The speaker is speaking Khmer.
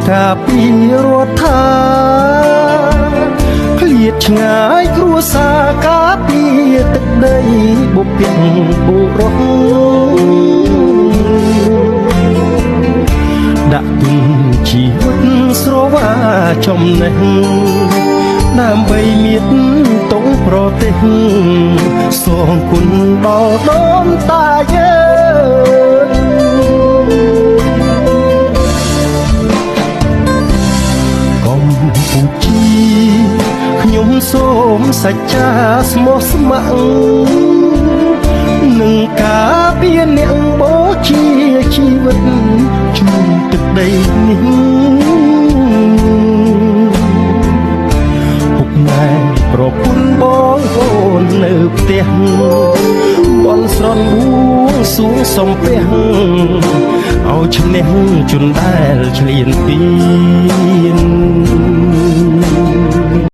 កាពីរដ្ឋាឃ្លាតឆ្ងាយគ្រួសារកាពីទឹកដីបុព្វបុរសដាក់ទុនជីវិតស្រវាចំណេះដើម្បីមានតងប្រទេសសូមគុណដល់ដូនតាយើងកម្ពុជាខ្ញុំសូមសច្ចាស្មោះស្ម័គ្រនឹងការពារអ្នកបូជាជីវិតជួយទឹកដីនេះពុកម៉ែប្រពន្ធបងប្អូននៅផ្ទះបនស្រន់បួងសួងសំពះឲ្យឈ្នះជនដែលឆ្លៀនពៀន